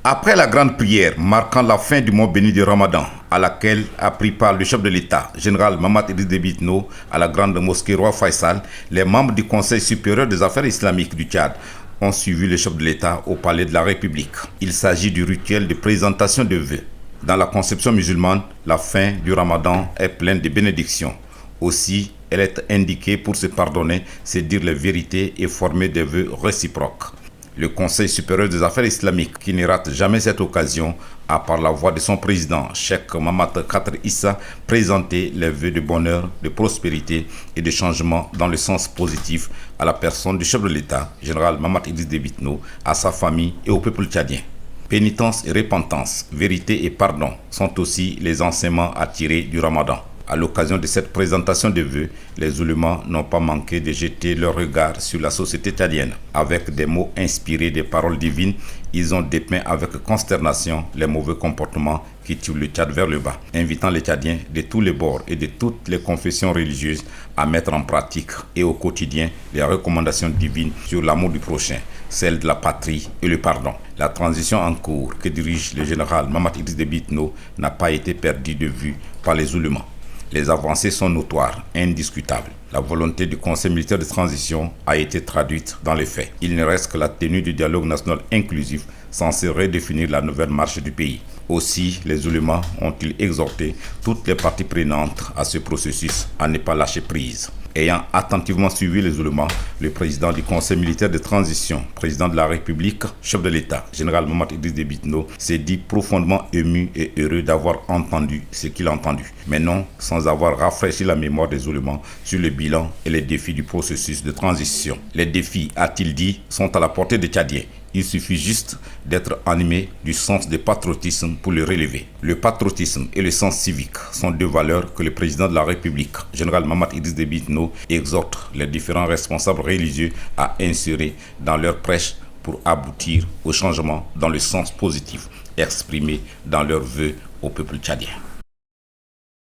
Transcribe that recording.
Après la grande prière marquant la fin du mois béni du Ramadan, à laquelle a pris part le chef de l'État, général Mahamat Idriss Déby Itno, à la grande mosquée Roi Faisal, les membres du Conseil supérieur des affaires islamiques du Tchad ont suivi le chef de l'État au palais de la République. Il s'agit du rituel de présentation de vœux. Dans la conception musulmane, la fin du Ramadan est pleine de bénédictions. Aussi, elle est indiquée pour se pardonner, se dire les vérités et former des vœux réciproques. Le Conseil supérieur des affaires islamiques, qui ne rate jamais cette occasion, a par la voix de son président, Cheikh Mahamat Khatr Issa, présenté les vœux de bonheur, de prospérité et de changement dans le sens positif à la personne du chef de l'État, général Mahamat Idriss Déby Itno, à sa famille et au peuple tchadien. Pénitence et repentance, vérité et pardon sont aussi les enseignements à tirer du Ramadan. À l'occasion de cette présentation de vœux, les oulémas n'ont pas manqué de jeter leur regard sur la société tchadienne. Avec des mots inspirés des paroles divines, ils ont dépeint avec consternation les mauvais comportements qui tirent le Tchad vers le bas, invitant les Tchadiens de tous les bords et de toutes les confessions religieuses à mettre en pratique et au quotidien les recommandations divines sur l'amour du prochain, celle de la patrie et le pardon. La transition en cours que dirige le général Mahamat Idriss Déby Itno n'a pas été perdue de vue par les oulémas. Les avancées sont notoires, indiscutables. La volonté du Conseil militaire de transition a été traduite dans les faits. Il ne reste que la tenue du dialogue national inclusif censé redéfinir la nouvelle marche du pays. Aussi, les oulémas ont-ils exhorté toutes les parties prenantes à ce processus à ne pas lâcher prise. Ayant attentivement suivi les oulémas, le président du Conseil militaire de transition, président de la République, chef de l'État, général Mahamat Idriss Déby Itno, s'est dit profondément ému et heureux d'avoir entendu ce qu'il a entendu, mais non sans avoir rafraîchi la mémoire des oulémas sur le bilan et les défis du processus de transition. Les défis, a-t-il dit, sont à la portée des Tchadiens. Il suffit juste d'être animé du sens de patriotisme pour le relever. Le patriotisme et le sens civique sont deux valeurs que le président de la République, général Mahamat Idriss Déby Itno, exhorte les différents responsables religieux à insérer dans leur prêche pour aboutir au changement dans le sens positif exprimé dans leurs vœux au peuple tchadien.